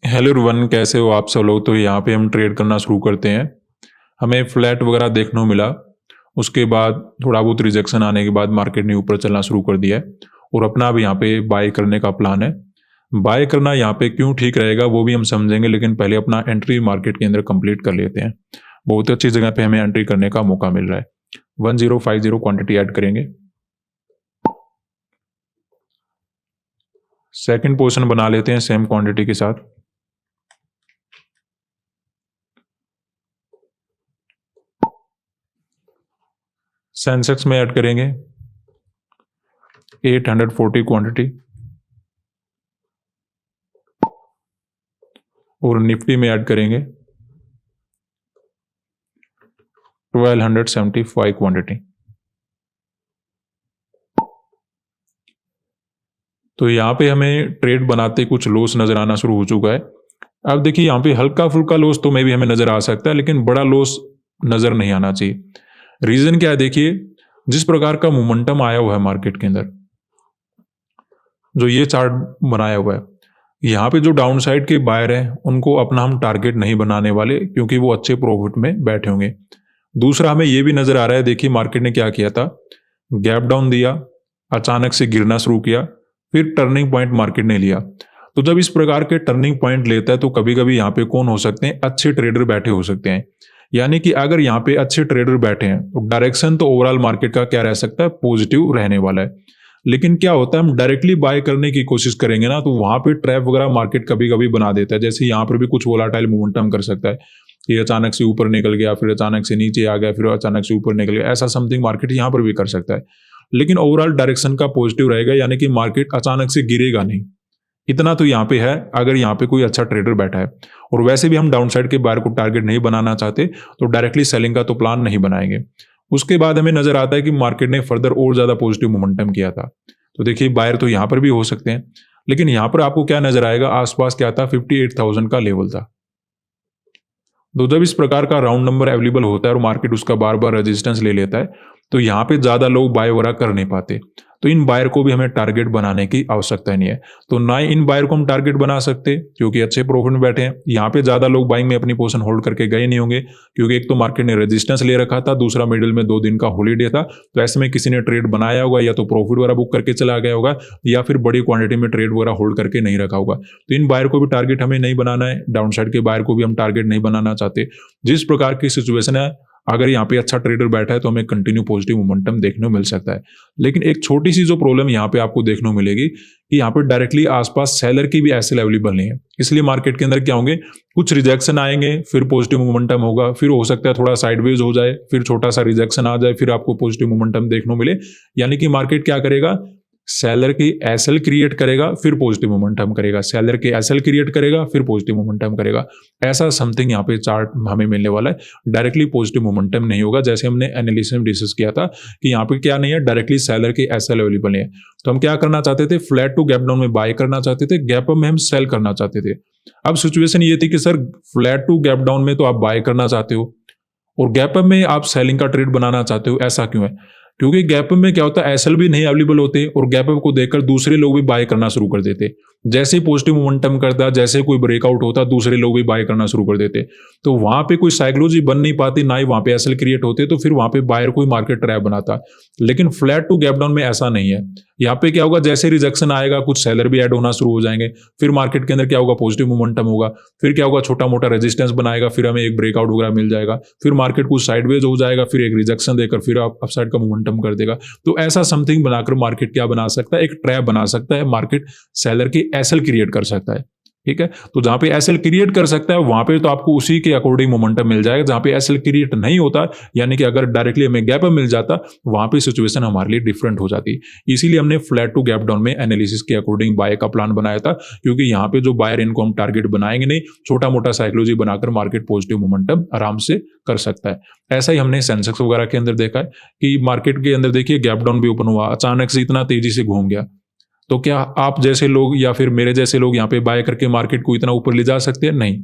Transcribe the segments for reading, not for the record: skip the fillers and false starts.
Hello everyone, कैसे हो आप सब लोग। तो यहाँ पे हम ट्रेड करना शुरू करते हैं। हमें फ्लैट वगैरह देखने को मिला, उसके बाद थोड़ा बहुत रिजेक्शन आने के बाद मार्केट ने ऊपर चलना शुरू कर दिया है और अपना अब यहाँ पे बाय करने का प्लान है। बाय करना यहाँ पे क्यों ठीक रहेगा वो भी हम समझेंगे, लेकिन पहले अपना एंट्री मार्केट के अंदर कंप्लीट कर लेते हैं। बहुत अच्छी जगह पे हमें एंट्री करने का मौका मिल रहा है। 1050 क्वांटिटी ऐड करेंगे। सेकंड पोजीशन बना लेते हैं सेम क्वांटिटी के साथ। सेंसेक्स में ऐड करेंगे 840 क्वांटिटी और निफ्टी में ऐड करेंगे 1275 क्वांटिटी। तो यहाँ पे हमें ट्रेड बनाते कुछ लॉस नजर आना शुरू हो चुका है। अब देखिए यहाँ पे हल्का फुल्का लॉस तो मे भी हमें नजर आ सकता है, लेकिन बड़ा लॉस नजर नहीं आना चाहिए। रीजन क्या है, देखिए जिस प्रकार का मोमेंटम आया हुआ है मार्केट के अंदर, जो ये चार्ट बनाया हुआ है, यहाँ पे जो डाउन साइड के बायर हैं उनको अपना हम टारगेट नहीं बनाने वाले, क्योंकि वो अच्छे प्रॉफिट में बैठे होंगे। दूसरा हमें ये भी नजर आ रहा है, देखिए मार्केट ने क्या किया था, गैप डाउन दिया, अचानक से गिरना शुरू किया, फिर टर्निंग पॉइंट मार्केट ने लिया। तो जब इस प्रकार के टर्निंग पॉइंट लेता है तो कभी कभी यहाँ पे कौन हो सकते हैं, अच्छे ट्रेडर बैठे हो सकते हैं। यानी कि अगर यहाँ पे अच्छे ट्रेडर बैठे हैं तो डायरेक्शन तो ओवरऑल मार्केट का क्या रह सकता है, पॉजिटिव रहने वाला है। लेकिन क्या होता है, हम डायरेक्टली बाय करने की कोशिश करेंगे ना, तो वहां पे ट्रैप वगैरह मार्केट कभी कभी बना देता है। जैसे यहाँ पर भी कुछ वोलाटाइल मोमेंटम कर सकता है, ये अचानक से ऊपर निकल गया, फिर अचानक से नीचे आ गया, फिर अचानक से ऊपर निकल गया, ऐसा समथिंग मार्केट यहाँ पर भी कर सकता है। लेकिन ओवरऑल डायरेक्शन का पॉजिटिव रहेगा, यानी कि मार्केट अचानक से गिरेगा नहीं। इतना तो यहाँ पे है, अगर यहाँ पे कोई अच्छा ट्रेडर बैठा है। और वैसे भी हम डाउन साइड के बायर को टारगेट नहीं बनाना चाहते, तो डायरेक्टली सेलिंग का तो प्लान नहीं बनाएंगे। उसके बाद हमें नजर आता है कि मार्केट ने फर्दर और ज्यादा पॉजिटिव मोमेंटम किया था। तो देखिए बायर तो यहाँ पर भी हो सकते हैं, लेकिन यहाँ पर आपको क्या नजर आएगा, आसपास क्या था, 58,000 का लेवल था। तो जब इस प्रकार का राउंड नंबर अवेलेबल होता है और मार्केट उसका बार बार रेजिस्टेंस ले लेता है, तो यहाँ पे ज्यादा लोग बाय वगैरह कर नहीं पाते। तो इन बायर को भी हमें टारगेट बनाने की आवश्यकता नहीं है। तो ना ही इन बायर को हम टारगेट बना सकते, क्योंकि अच्छे प्रॉफिट में बैठे हैं। यहाँ पे ज्यादा लोग बाइंग में अपनी पोजीशन होल्ड करके गए नहीं होंगे, क्योंकि एक तो मार्केट ने रेजिस्टेंस ले रखा था, दूसरा मिडिल में 2 दिन का हॉलीडे था। तो ऐसे में किसी ने ट्रेड बनाया होगा, या तो प्रॉफिट वगैरह बुक करके चला गया होगा, या फिर बड़ी क्वांटिटी में ट्रेड वगैरह होल्ड करके नहीं रखा होगा। तो इन बायर को भी टारगेट हमें नहीं बनाना है, डाउन साइड के बायर को भी हम टारगेट नहीं बनाना चाहते। जिस प्रकार की सिचुएशन है, अगर यहाँ पे अच्छा ट्रेडर बैठा है तो हमें कंटिन्यू पॉजिटिव मोमेंटम देखने को मिल सकता है। लेकिन एक छोटी सी जो प्रॉब्लम यहाँ पे आपको देखने को मिलेगी कि यहाँ पे डायरेक्टली आसपास सेलर की भी एसएल अवेलेबल नहीं है। इसलिए मार्केट के अंदर क्या होंगे, कुछ रिजेक्शन आएंगे, फिर पॉजिटिव मोमेंटम होगा, फिर हो सकता है थोड़ा साइडवेज हो जाए, फिर छोटा सा रिजेक्शन आ जाए, फिर आपको पॉजिटिव मोमेंटम देखने को मिले। यानी कि मार्केट क्या करेगा, सेलर की एसएल क्रिएट करेगा, फिर पॉजिटिव मोमेंटम करेगा, सेलर के एसएल क्रिएट करेगा, फिर पॉजिटिव मोमेंटम करेगा। ऐसा समथिंग यहाँ पे चार्ट हमें मिलने वाला है। डायरेक्टली पॉजिटिव मोमेंटम नहीं होगा, जैसे हमने एनालिसिस में डिस्कस किया था कि यहाँ पे क्या नहीं है, डायरेक्टली सेलर के एसएल अवेलेबल नहीं है। तो हम क्या करना चाहते थे, फ्लैट टू गैप डाउन में बाय करना चाहते थे, गैप अप में हम सेल करना चाहते थे। अब सिचुएशन ये थी कि sir flat to gap down में तो आप बाय करना चाहते हो और गैप अप में आप सेलिंग का ट्रेड बनाना चाहते हो, ऐसा क्यों है? क्योंकि गैप अप में क्या होता है, एसएल भी नहीं अवेलेबल होते और गैप अप को देखकर दूसरे लोग भी बाय करना शुरू कर देते। जैसे ही पॉजिटिव मोमेंटम करता, जैसे कोई ब्रेकआउट होता, दूसरे लोग भी बाय करना शुरू कर देते। तो वहां पे कोई साइकोलॉजी बन नहीं पाती, ना ही वहां पे एसएल क्रिएट होते, तो फिर वहां पे बायर कोई मार्केट ट्रैप बनाता। लेकिन फ्लैट टू गैप डाउन में ऐसा नहीं है। यहाँ पे क्या होगा, जैसे रिजेक्शन आएगा, कुछ सेलर भी ऐड होना शुरू हो जाएंगे, फिर मार्केट के अंदर क्या होगा, पॉजिटिव मोमेंटम होगा, फिर क्या होगा, छोटा मोटा रेजिस्टेंस बनाएगा, फिर हमें एक ब्रेकआउट वगैरह मिल जाएगा, फिर मार्केट कुछ साइडवेज हो जाएगा, फिर एक रिजेक्शन देकर फिर आप अपसाइड का मोमेंटम कर देगा। तो ऐसा समथिंग बनाकर मार्केट क्या बना सकता है, एक ट्रैप बना सकता है, मार्केट सेलर की एसएल क्रिएट कर सकता है। ठीक है, तो जहां पे एसएल क्रिएट कर सकता है वहां पे तो आपको उसी के अकॉर्डिंग मोमेंटम मिल जाएगा। जहां पे एसएल क्रिएट नहीं होता, यानी कि अगर डायरेक्टली हमें गैप अप मिल जाता, वहां पे सिचुएशन हमारे लिए डिफरेंट हो जाती। इसीलिए हमने फ्लैट टू गैप डाउन में एनालिसिस के अकॉर्डिंग बाय का प्लान बनाया था, क्योंकि यहाँ पे जो बायर इनको हम टारगेट बनाएंगे नहीं, छोटा मोटा साइकोलॉजी बनाकर मार्केट पॉजिटिव मोमेंटम आराम से कर सकता है। ऐसा ही हमने सेंसेक्स वगैरह के अंदर देखा है कि मार्केट के अंदर देखिए गैप डाउन भी ओपन हुआ, अचानक से इतना तेजी से घूम गया। तो क्या आप जैसे लोग या फिर मेरे जैसे लोग यहाँ पे बाय करके मार्केट को इतना ऊपर ले जा सकते हैं? नहीं।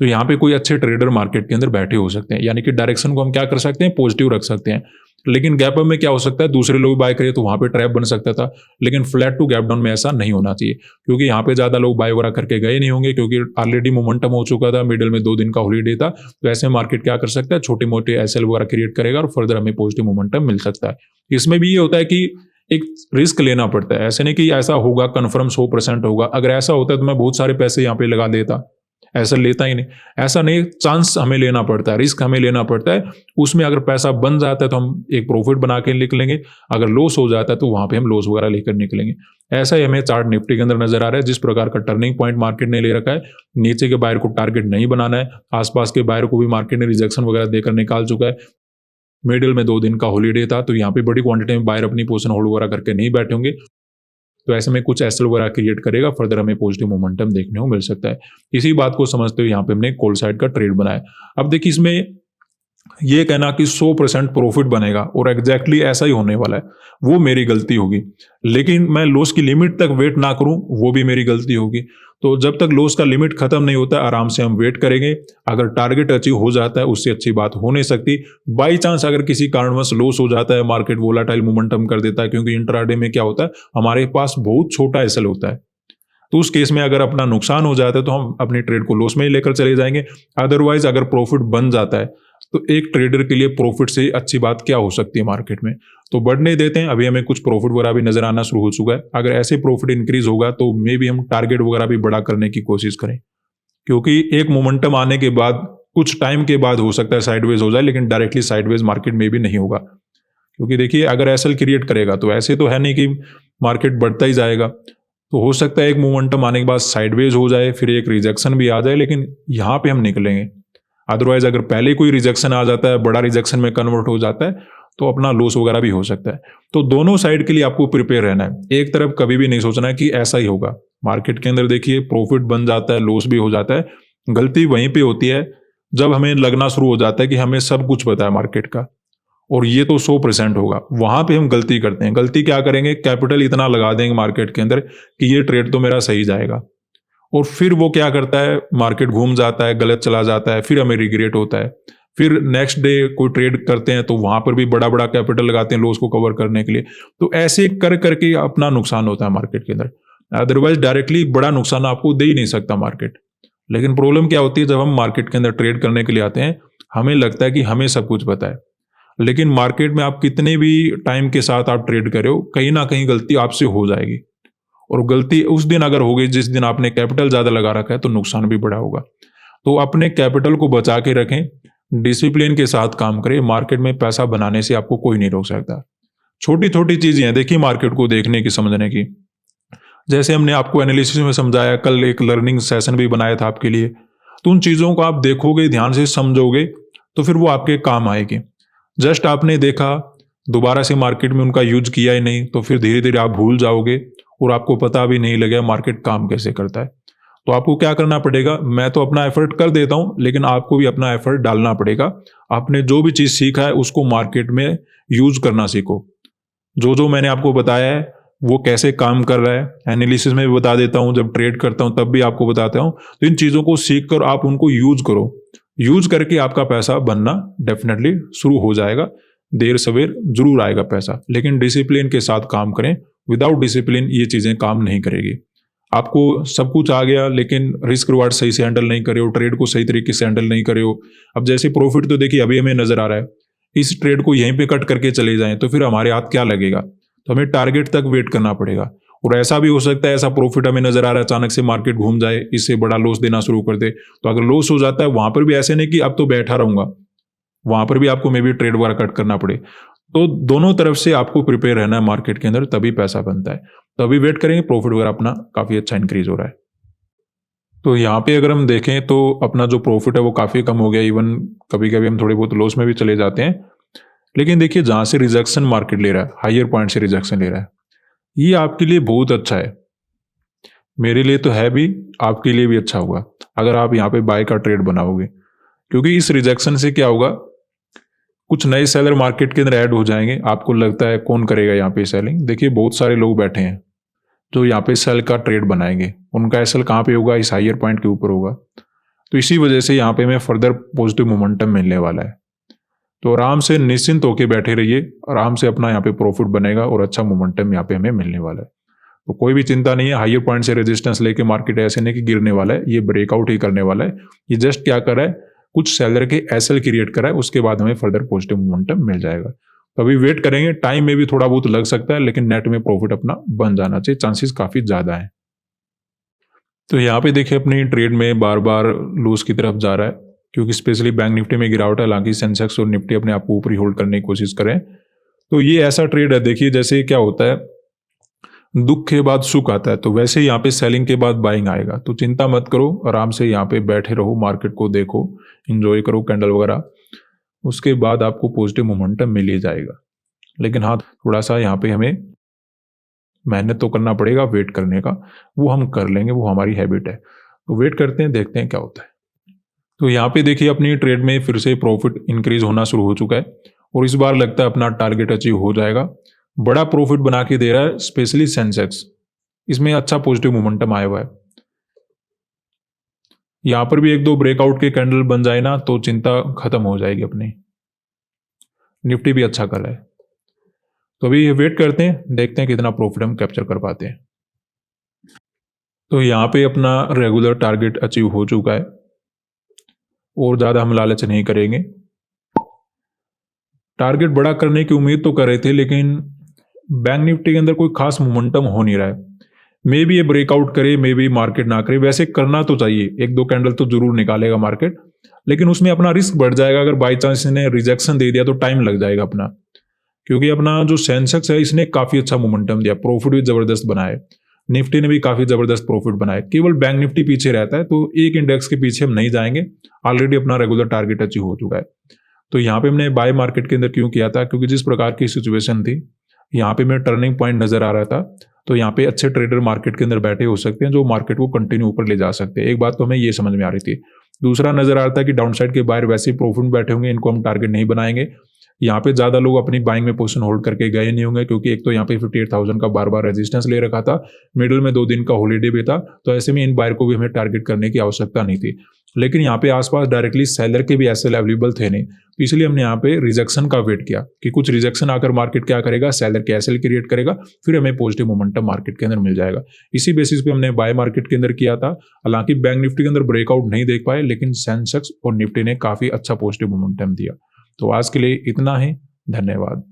तो यहाँ पे कोई अच्छे ट्रेडर मार्केट के अंदर बैठे हो सकते हैं, यानी कि डायरेक्शन को हम क्या कर सकते हैं, पॉजिटिव रख सकते हैं। लेकिन गैप अप में क्या हो सकता है, दूसरे लोग बाय करें तो वहां पे ट्रैप बन सकता था। लेकिन फ्लैट टू गैप डाउन में ऐसा नहीं होना चाहिए, क्योंकि यहाँ पे ज्यादा लोग बाय वगैरह करके गए नहीं होंगे, क्योंकि ऑलरेडी मोमेंटम हो चुका था, मिडिल में 2 दिन का हॉलीडे था। तो ऐसे मार्केट क्या कर सकता है, छोटे मोटे एसएल वगैरह क्रिएट करेगा और फर्दर हमें पॉजिटिव मोमेंटम मिल सकता है। इसमें भी ये होता है कि एक रिस्क लेना पड़ता है, ऐसे नहीं कि ऐसा होगा कन्फर्म 100% होगा। अगर ऐसा होता है तो मैं बहुत सारे पैसे यहाँ पे लगा देता, ऐसा लेता ही नहीं। ऐसा नहीं, चांस हमें लेना पड़ता है, रिस्क हमें लेना पड़ता है। उसमें अगर पैसा बन जाता है तो हम एक प्रॉफिट बना के निकलेंगे, अगर लॉस हो जाता है तो वहां पे हम लॉस वगैरह लेकर निकलेंगे। ऐसा ही हमें चार्ट निफ्टी के अंदर नजर आ रहा है, जिस प्रकार का टर्निंग पॉइंट मार्केट ने ले रखा है। नीचे के बायर को टारगेट नहीं बनाना है, आसपास के बायर को भी मार्केट ने रिजेक्शन वगैरह देकर निकाल चुका है। मिडिल में 2 दिन का हॉलीडे था, तो यहाँ पे बड़ी क्वांटिटी में बायर अपनी पोजीशन होल्ड वगैरह करके नहीं बैठे होंगे। तो ऐसे में कुछ एसएल वगैरह क्रिएट करेगा, फर्दर हमें पॉजिटिव मोमेंटम देखने को मिल सकता है। इसी बात को समझते हुए यहाँ पे हमने कॉल साइड का ट्रेड बनाया। अब देखिए, इसमें ये कहना कि 100% प्रॉफिट बनेगा और एग्जैक्टली ऐसा ही होने वाला है, वो मेरी गलती होगी। लेकिन मैं लॉस की लिमिट तक वेट ना करूं, वो भी मेरी गलती होगी। तो जब तक लॉस का लिमिट खत्म नहीं होता, आराम से हम वेट करेंगे। अगर टारगेट अचीव हो जाता है, उससे अच्छी बात हो नहीं सकती। बाई चांस अगर किसी कारणवश लॉस हो जाता है, मार्केट वोलाटाइल मोमेंटम कर देता है, क्योंकि इंट्राडे में क्या होता है, हमारे पास बहुत छोटा एसएल होता है। तो उस केस में अगर अपना नुकसान हो जाता है तो हम अपनी ट्रेड को लॉस में ही लेकर चले जाएंगे। अदरवाइज अगर प्रॉफिट बन जाता है तो एक ट्रेडर के लिए प्रॉफिट से अच्छी बात क्या हो सकती है मार्केट में। तो बढ़ने देते हैं, अभी हमें कुछ प्रॉफिट वगैरह भी नजर आना शुरू हो चुका है। अगर ऐसे प्रॉफिट इंक्रीज होगा तो मे भी हम टारगेट वगैरह भी बड़ा करने की कोशिश करें, क्योंकि एक मोमेंटम आने के बाद कुछ टाइम के बाद हो सकता है साइडवेज हो जाए, लेकिन डायरेक्टली साइडवेज मार्केट में भी नहीं होगा। क्योंकि देखिए, अगर एसएल क्रिएट करेगा तो ऐसे तो है नहीं कि मार्केट बढ़ता ही जाएगा। तो हो सकता है एक मोमेंटम आने के बाद साइडवेज हो जाए, फिर एक रिजेक्शन भी आ जाए, लेकिन यहाँ पे हम निकलेंगे। अदरवाइज अगर पहले कोई रिजेक्शन आ जाता है, बड़ा रिजेक्शन में कन्वर्ट हो जाता है, तो अपना लॉस वगैरह भी हो सकता है। तो दोनों साइड के लिए आपको प्रिपेयर रहना है। एक तरफ कभी भी नहीं सोचना है कि ऐसा ही होगा। मार्केट के अंदर देखिए, प्रॉफिट बन जाता है, लॉस भी हो जाता है। गलती वहीं पे होती है जब हमें लगना शुरू हो जाता है कि हमें सब कुछ पता है मार्केट का और ये तो 100% होगा। वहां पे हम गलती करते हैं। गलती क्या करेंगे, कैपिटल इतना लगा देंगे मार्केट के अंदर कि ये ट्रेड तो मेरा सही जाएगा, और फिर वो क्या करता है, मार्केट घूम जाता है, गलत चला जाता है, फिर हमें रिग्रेट होता है। फिर नेक्स्ट डे कोई ट्रेड करते हैं तो वहां पर भी बड़ा बड़ा कैपिटल लगाते हैं लॉस को कवर करने के लिए। तो ऐसे कर करके अपना नुकसान होता है मार्केट के अंदर। अदरवाइज डायरेक्टली बड़ा नुकसान आपको दे ही नहीं सकता मार्केट। लेकिन प्रॉब्लम क्या होती है, जब हम मार्केट के अंदर ट्रेड करने के लिए आते हैं, हमें लगता है कि हमें सब कुछ पता है। लेकिन मार्केट में आप कितने भी टाइम के साथ आप ट्रेड कर रहे हो, कहीं ना कहीं गलती आपसे हो जाएगी। और गलती उस दिन अगर हो गई जिस दिन आपने कैपिटल ज्यादा लगा रखा है, तो नुकसान भी बड़ा होगा। तो अपने कैपिटल को बचा के रखें, डिसिप्लिन के साथ काम करें। मार्केट में पैसा बनाने से आपको कोई नहीं रोक सकता। छोटी छोटी चीजें हैं, देखिए मार्केट को देखने की, समझने की। जैसे हमने आपको एनालिसिस में समझाया, कल एक लर्निंग सेशन भी बनाया था आपके लिए। तो उन चीजों को आप देखोगे, ध्यान से समझोगे, तो फिर वो आपके काम आएगी। जस्ट आपने देखा, दोबारा से मार्केट में उनका यूज किया ही नहीं, तो फिर धीरे धीरे आप भूल जाओगे और आपको पता भी नहीं लगेगा मार्केट काम कैसे करता है। तो आपको क्या करना पड़ेगा, मैं तो अपना एफर्ट कर देता हूं, लेकिन आपको भी अपना एफर्ट डालना पड़ेगा। आपने जो भी चीज सीखा है उसको मार्केट में यूज करना सीखो। जो जो मैंने आपको बताया है वो कैसे काम कर रहा है, एनालिसिस में भी बता देता हूं, जब ट्रेड करता हूं तब भी आपको बताता हूं। तो इन चीजों को सीख कर आप उनको यूज करो। यूज करके आपका पैसा बनना डेफिनेटली शुरू हो जाएगा। देर सवेर जरूर आएगा पैसा, लेकिन डिसिप्लिन के साथ काम करें। विदाउट डिसिप्लिन ये चीजें काम नहीं करेगी। आपको सब कुछ आ गया, लेकिन रिस्क रिवार्ड सही से हैंडल नहीं करे हो, ट्रेड को सही तरीके से हैंडल नहीं करे हो। अब जैसे प्रॉफिट तो देखिए अभी हमें नजर आ रहा है, इस ट्रेड को यहीं पे कट करके चले जाएं तो फिर हमारे हाथ क्या लगेगा। तो हमें टारगेट तक वेट करना पड़ेगा। और ऐसा भी हो सकता है, ऐसा प्रॉफिट हमें नजर आ रहा है, अचानक से मार्केट घूम जाए, इससे बड़ा लॉस देना शुरू कर दे। तो अगर लॉस हो जाता है, वहां पर भी ऐसे नहीं कि अब तो बैठा रहूंगा, वहां पर भी आपको मे बी ट्रेड वगैरह कट करना पड़े। तो दोनों तरफ से आपको प्रिपेयर रहना है मार्केट के अंदर, तभी पैसा बनता है। तो अभी वेट करेंगे, प्रॉफिट वगैरह अपना काफी अच्छा इंक्रीज हो रहा है। तो यहाँ पे अगर हम देखें तो अपना जो प्रॉफिट है वो काफी कम हो गया। इवन कभी कभी हम थोड़े बहुत लॉस में भी चले जाते हैं। लेकिन देखिए, जहां से रिजेक्शन मार्केट ले रहा है, हायर पॉइंट से रिजेक्शन ले रहा है, ये आपके लिए बहुत अच्छा है। मेरे लिए तो है भी, आपके लिए भी अच्छा होगा अगर आप यहाँ पे बाय का ट्रेड बनाओगे। क्योंकि इस रिजेक्शन से क्या होगा, कुछ नए सेलर मार्केट के अंदर ऐड हो जाएंगे। आपको लगता है कौन करेगा यहाँ पे सेलिंग, देखिए बहुत सारे लोग बैठे हैं जो यहाँ पे सेल का ट्रेड बनाएंगे। उनका एसएल कहाँ पे होगा, इस हायर पॉइंट के ऊपर होगा। तो इसी वजह से यहाँ पे हमें फर्दर पॉजिटिव मोमेंटम मिलने वाला है। तो आराम से निश्चिंत होकर बैठे रहिए, आराम से अपना यहाँ पे प्रॉफिट बनेगा और अच्छा मोमेंटम यहाँ पे हमें मिलने वाला है। तो कोई भी चिंता नहीं है, हायर पॉइंट से रेजिस्टेंस लेके मार्केट ऐसे नहीं कि गिरने वाला है, ये ब्रेकआउट ही करने वाला है। ये जस्ट क्या कर रहा है, कुछ सेलर के एसएल क्रिएट करा है, उसके बाद हमें फर्दर पॉजिटिव मोमेंटम मिल जाएगा। तो अभी वेट करेंगे, टाइम में भी थोड़ा बहुत लग सकता है, लेकिन नेट में प्रॉफिट अपना बन जाना चाहिए, चांसेस काफी ज्यादा है। तो यहाँ पे देखिए अपनी ट्रेड में बार बार लूज की तरफ जा रहा है, क्योंकि स्पेशली बैंक निफ्टी में गिरावट है, हालांकि सेंसेक्स और निफ्टी अपने आप को ऊपर ही होल्ड करने की कोशिश करें। तो ये ऐसा ट्रेड है, देखिए जैसे क्या होता है, दुख के बाद सुख आता है, तो वैसे ही यहाँ पे सेलिंग के बाद बाइंग आएगा। तो चिंता मत करो, आराम से यहाँ पे बैठे रहो, मार्केट को देखो, इंजॉय करो कैंडल वगैरह, उसके बाद आपको पॉजिटिव मोमेंटम मिल ही जाएगा। लेकिन हाँ, थोड़ा सा यहाँ पे हमें मेहनत तो करना पड़ेगा वेट करने का, वो हम कर लेंगे, वो हमारी हैबिट है। तो वेट करते हैं, देखते हैं क्या होता है। तो यहाँ पे देखिए अपनी ट्रेड में फिर से प्रॉफिट इंक्रीज होना शुरू हो चुका है और इस बार लगता है अपना टारगेट अचीव हो जाएगा। बड़ा प्रॉफिट बना के दे रहा है स्पेशली सेंसेक्स, इसमें अच्छा पॉजिटिव मोमेंटम आया हुआ है। यहां पर भी एक दो ब्रेकआउट के कैंडल बन जाए ना तो चिंता खत्म हो जाएगी अपनी। निफ्टी भी अच्छा कर रहा है, तो अभी वेट करते हैं, देखते हैं कितना प्रॉफिट हम कैप्चर कर पाते हैं। तो यहाँ पे अपना रेगुलर टारगेट अचीव हो चुका है और ज़्यादा हम लालच नहीं करेंगे। टारगेट बड़ा करने की उम्मीद तो कर रहे थे, लेकिन बैंक निफ्टी के अंदर कोई खास मोमेंटम हो नहीं रहा है। मे बी ये ब्रेकआउट करे, मे बी मार्केट ना करे, वैसे करना तो चाहिए, एक दो कैंडल तो जरूर निकालेगा मार्केट, लेकिन उसमें अपना रिस्क बढ़ जाएगा। अगर बाई चांस इसने रिजेक्शन दे दिया तो टाइम लग जाएगा अपना, क्योंकि अपना जो सेंसेक्स है इसने काफी अच्छा मोमेंटम दिया, प्रॉफिट भी जबरदस्त बनाया, निफ्टी ने भी काफी जबरदस्त प्रॉफिट बनाया। केवल बैंक निफ्टी पीछे रहता है, तो एक इंडेक्स के पीछे हम नहीं जाएंगे, ऑलरेडी अपना रेगुलर टारगेट अचीव हो चुका है। तो यहाँ पे हमने बाय मार्केट के अंदर क्यों किया था, क्योंकि जिस प्रकार की सिचुएशन थी, यहाँ पे मैं टर्निंग पॉइंट नजर आ रहा था। तो यहाँ पे अच्छे ट्रेडर मार्केट के अंदर बैठे हो सकते हैं, जो मार्केट को कंटिन्यू ऊपर ले जा सकते हैं। एक बात तो हमें ये समझ में आ रही थी। दूसरा नजर आ रहा था कि डाउन साइड के बायर वैसे ही प्रॉफिट में बैठे होंगे, इनको हम टारगेट नहीं बनाएंगे। यहाँ पे ज्यादा लोग अपनी बाइंग में पोजीशन होल्ड करके गए नहीं होंगे, क्योंकि एक तो यहाँ पे 58,000 का बार बार रेजिस्टेंस ले रखा था, मिडिल में 2 दिन का हॉलीडे भी था, तो ऐसे में इन बायर को भी हमें टारगेट करने की आवश्यकता नहीं थी। लेकिन यहाँ पे आसपास डायरेक्टली सेलर के भी एसएल अवेलेबल थे नहीं, तो इसलिए हमने यहाँ पे रिजेक्शन का वेट किया कि कुछ रिजेक्शन आकर मार्केट क्या करेगा, सेलर के एसएल क्रिएट करेगा, फिर हमें पॉजिटिव मोमेंटम मार्केट के अंदर मिल जाएगा। इसी बेसिस पे हमने बाय मार्केट के अंदर किया था। हालांकि बैंक निफ्टी के अंदर ब्रेकआउट नहीं देख पाए, लेकिन सेंसेक्स और निफ्टी ने काफी अच्छा पॉजिटिव मोमेंटम दिया। तो आज के लिए इतना ही, धन्यवाद।